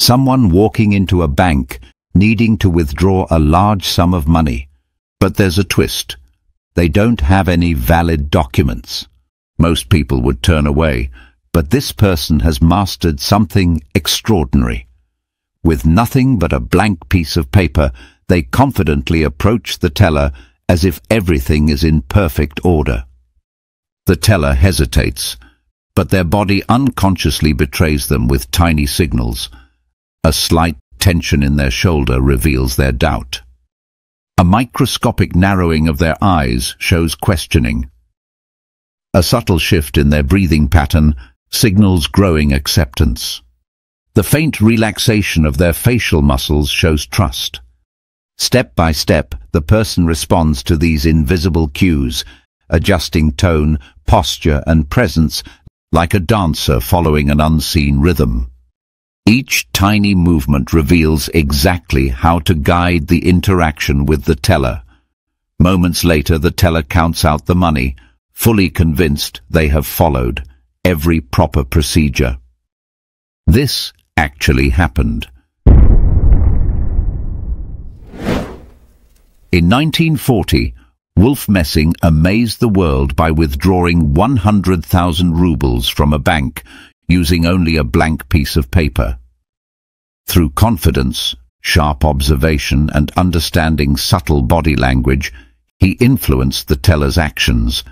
Someone walking into a bank needing to withdraw a large sum of money. But there's a twist. They don't have any valid documents. Most people would turn away, but this person has mastered something extraordinary. With nothing but a blank piece of paper, they confidently approach the teller as if everything is in perfect order. The teller hesitates, but their body unconsciously betrays them with tiny signals. A slight tension in their shoulder reveals their doubt. A microscopic narrowing of their eyes shows questioning. A subtle shift in their breathing pattern signals growing acceptance. The faint relaxation of their facial muscles shows trust. Step by step, the person responds to these invisible cues, adjusting tone, posture, and presence like a dancer following an unseen rhythm. Each tiny movement reveals exactly how to guide the interaction with the teller. Moments later, the teller counts out the money, fully convinced they have followed every proper procedure. This actually happened. In 1940, Wolf Messing amazed the world by withdrawing 100,000 rubles from a bank using only a blank piece of paper. Through confidence, sharp observation, and understanding subtle body language, he influenced the teller's actions,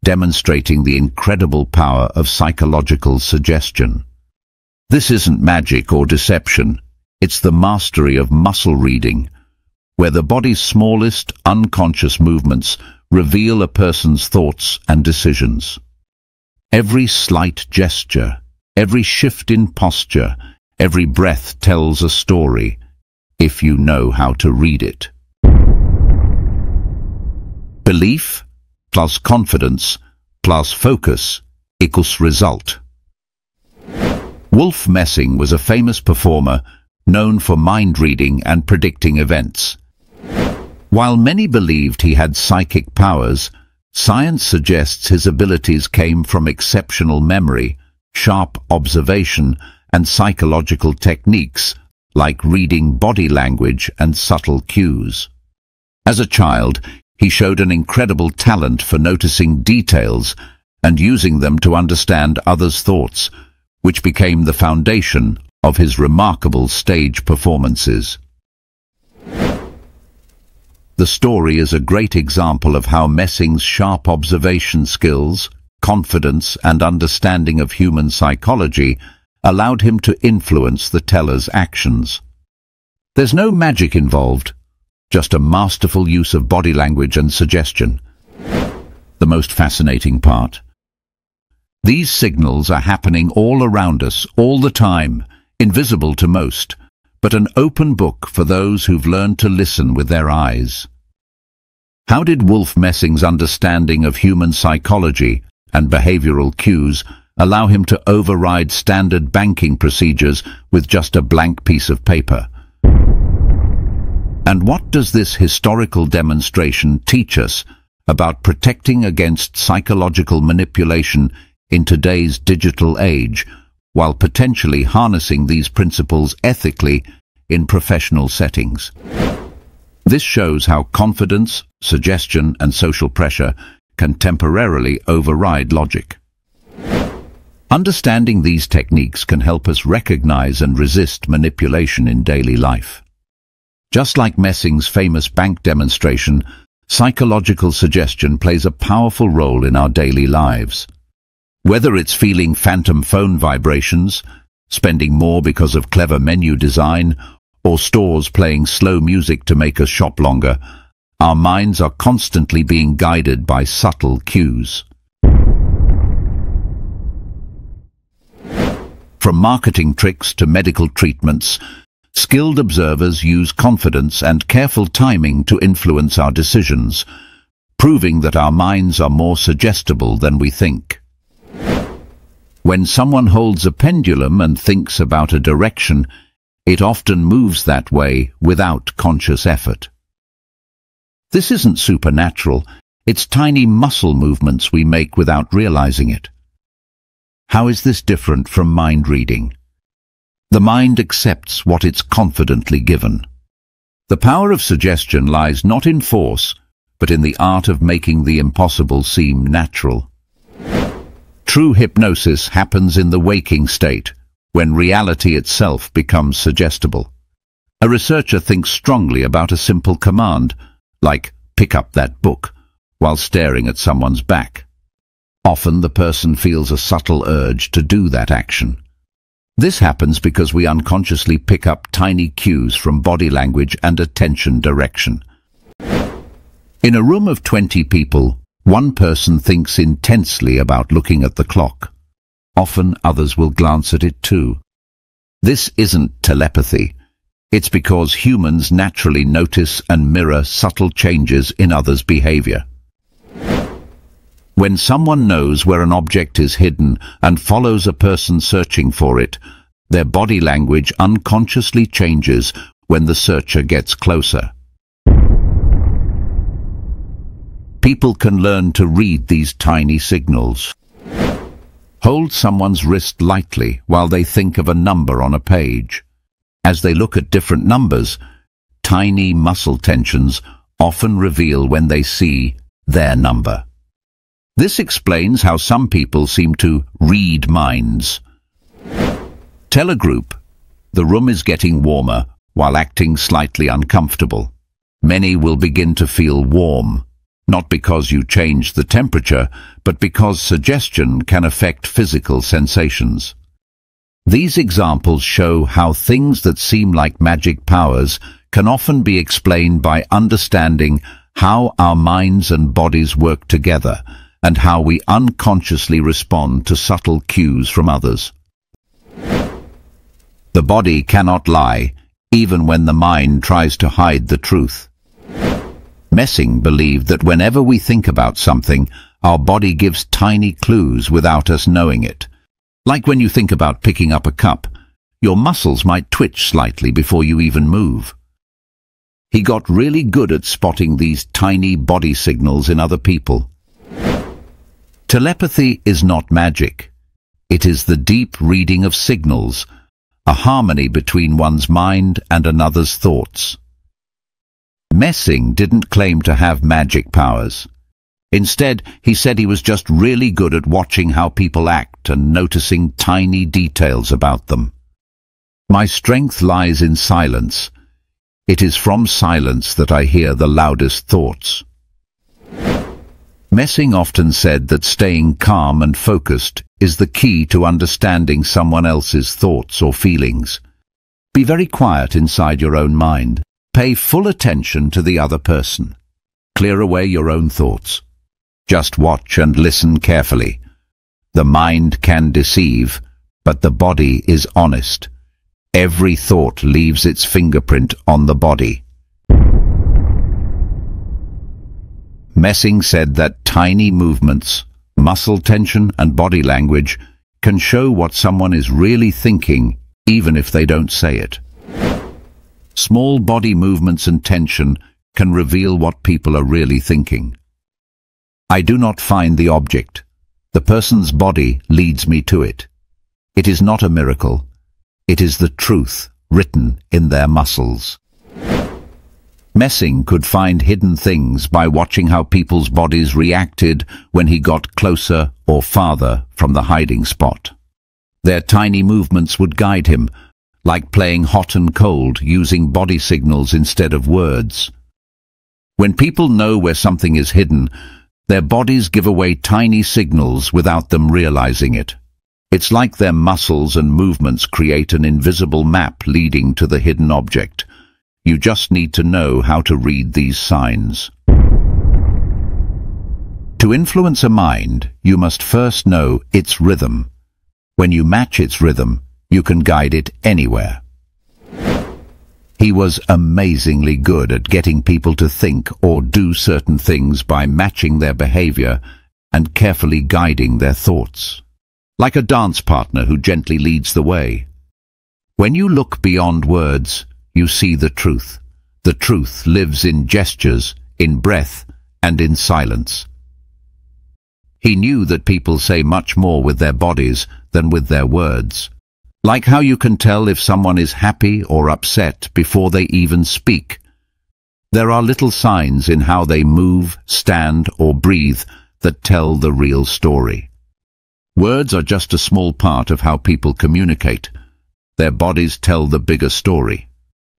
demonstrating the incredible power of psychological suggestion. This isn't magic or deception, it's the mastery of muscle reading, where the body's smallest, unconscious movements reveal a person's thoughts and decisions. Every slight gesture, every shift in posture, every breath tells a story, if you know how to read it. Belief plus confidence plus focus equals result. Wolf Messing was a famous performer known for mind reading and predicting events. While many believed he had psychic powers, science suggests his abilities came from exceptional memory, sharp observation, and psychological techniques like reading body language and subtle cues. As a child, he showed an incredible talent for noticing details and using them to understand others' thoughts, which became the foundation of his remarkable stage performances. The story is a great example of how Messing's sharp observation skills, confidence, and understanding of human psychology allowed him to influence the teller's actions. There's no magic involved, just a masterful use of body language and suggestion. The most fascinating part. These signals are happening all around us, all the time, invisible to most, but an open book for those who've learned to listen with their eyes. How did Wolf Messing's understanding of human psychology and behavioral cues allow him to override standard banking procedures with just a blank piece of paper? And what does this historical demonstration teach us about protecting against psychological manipulation in today's digital age, while potentially harnessing these principles ethically in professional settings? This shows how confidence, suggestion, and social pressure can temporarily override logic. Understanding these techniques can help us recognize and resist manipulation in daily life. Just like Messing's famous bank demonstration, psychological suggestion plays a powerful role in our daily lives. Whether it's feeling phantom phone vibrations, spending more because of clever menu design, or stores playing slow music to make us shop longer, our minds are constantly being guided by subtle cues. From marketing tricks to medical treatments, skilled observers use confidence and careful timing to influence our decisions, proving that our minds are more suggestible than we think. When someone holds a pendulum and thinks about a direction, it often moves that way without conscious effort. This isn't supernatural, it's tiny muscle movements we make without realizing it. How is this different from mind reading? The mind accepts what it's confidently given. The power of suggestion lies not in force, but in the art of making the impossible seem natural. True hypnosis happens in the waking state, when reality itself becomes suggestible. A researcher thinks strongly about a simple command, like pick up that book, while staring at someone's back. Often the person feels a subtle urge to do that action. This happens because we unconsciously pick up tiny cues from body language and attention direction. In a room of 20 people, one person thinks intensely about looking at the clock. Often others will glance at it too. This isn't telepathy. It's because humans naturally notice and mirror subtle changes in others' behavior. When someone knows where an object is hidden and follows a person searching for it, their body language unconsciously changes when the searcher gets closer. People can learn to read these tiny signals. Hold someone's wrist lightly while they think of a number on a page. As they look at different numbers, tiny muscle tensions often reveal when they see their number. This explains how some people seem to read minds. Tell a group, the room is getting warmer, while acting slightly uncomfortable. Many will begin to feel warm, not because you changed the temperature, but because suggestion can affect physical sensations. These examples show how things that seem like magic powers can often be explained by understanding how our minds and bodies work together and how we unconsciously respond to subtle cues from others. The body cannot lie, even when the mind tries to hide the truth. Messing believed that whenever we think about something, our body gives tiny clues without us knowing it. Like when you think about picking up a cup, your muscles might twitch slightly before you even move. He got really good at spotting these tiny body signals in other people. Telepathy is not magic. It is the deep reading of signals, a harmony between one's mind and another's thoughts. Messing didn't claim to have magic powers. Instead, he said he was just really good at watching how people act and noticing tiny details about them. My strength lies in silence. It is from silence that I hear the loudest thoughts. Messing often said that staying calm and focused is the key to understanding someone else's thoughts or feelings. Be very quiet inside your own mind. Pay full attention to the other person. Clear away your own thoughts. Just watch and listen carefully. The mind can deceive, but the body is honest. Every thought leaves its fingerprint on the body. Messing said that tiny movements, muscle tension and body language can show what someone is really thinking, even if they don't say it. Small body movements and tension can reveal what people are really thinking. I do not find the object. The person's body leads me to it. It is not a miracle. It is the truth written in their muscles. Messing could find hidden things by watching how people's bodies reacted when he got closer or farther from the hiding spot. Their tiny movements would guide him, like playing hot and cold using body signals instead of words. When people know where something is hidden, their bodies give away tiny signals without them realizing it. It's like their muscles and movements create an invisible map leading to the hidden object. You just need to know how to read these signs. To influence a mind, you must first know its rhythm. When you match its rhythm, you can guide it anywhere. He was amazingly good at getting people to think or do certain things by matching their behavior and carefully guiding their thoughts. Like a dance partner who gently leads the way. When you look beyond words, you see the truth. The truth lives in gestures, in breath, and in silence. He knew that people say much more with their bodies than with their words. Like how you can tell if someone is happy or upset before they even speak. There are little signs in how they move, stand, or breathe that tell the real story. Words are just a small part of how people communicate. Their bodies tell the bigger story.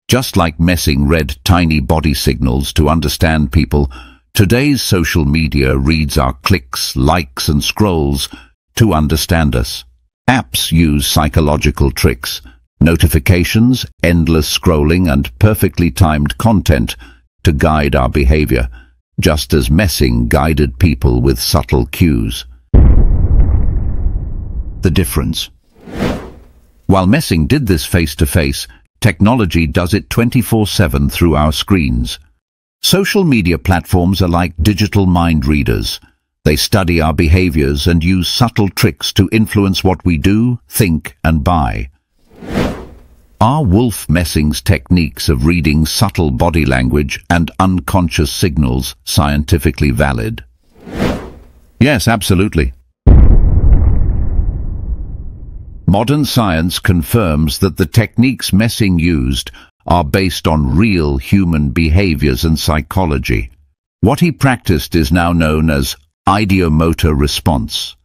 Just like Messing read tiny body signals to understand people, today's social media reads our clicks, likes, and scrolls to understand us. Apps use psychological tricks, notifications, endless scrolling, and perfectly timed content to guide our behavior, just as Messing guided people with subtle cues. The difference. While Messing did this face-to-face, technology does it 24/7 through our screens. Social media platforms are like digital mind readers. They study our behaviors and use subtle tricks to influence what we do, think, and buy. Are Wolf Messing's techniques of reading subtle body language and unconscious signals scientifically valid? Yes, absolutely. Modern science confirms that the techniques Messing used are based on real human behaviors and psychology. What he practiced is now known as ideomotor response,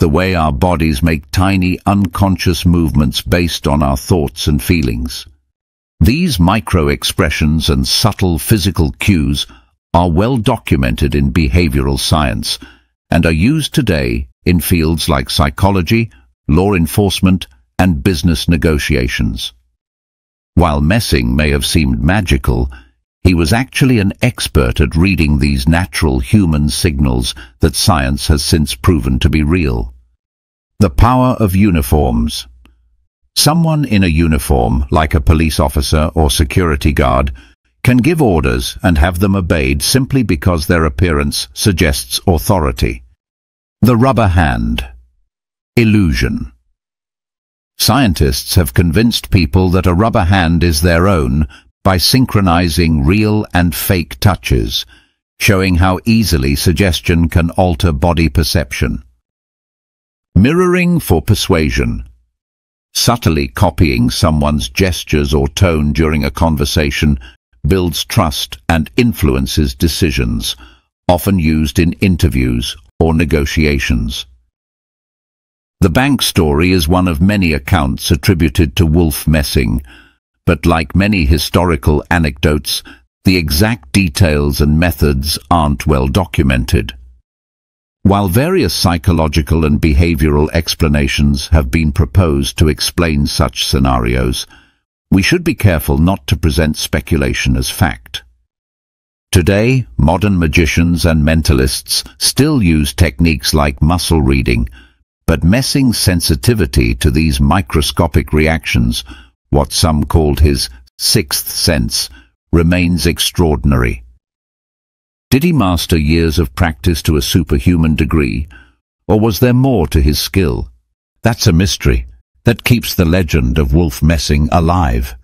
the way our bodies make tiny unconscious movements based on our thoughts and feelings. These micro-expressions and subtle physical cues are well documented in behavioral science and are used today in fields like psychology, law enforcement, and business negotiations. While Messing may have seemed magical, he was actually an expert at reading these natural human signals that science has since proven to be real. The power of uniforms. Someone in a uniform, like a police officer or security guard, can give orders and have them obeyed simply because their appearance suggests authority. The rubber hand. Illusion. Scientists have convinced people that a rubber hand is their own by synchronizing real and fake touches, showing how easily suggestion can alter body perception. Mirroring for persuasion. Subtly copying someone's gestures or tone during a conversation builds trust and influences decisions, often used in interviews or negotiations. The bank story is one of many accounts attributed to Wolf Messing, but like many historical anecdotes, the exact details and methods aren't well documented. While various psychological and behavioral explanations have been proposed to explain such scenarios, we should be careful not to present speculation as fact. Today, modern magicians and mentalists still use techniques like muscle reading, but Messing's sensitivity to these microscopic reactions, what some called his sixth sense, remains extraordinary. Did he master years of practice to a superhuman degree, or was there more to his skill? That's a mystery that keeps the legend of Wolf Messing alive.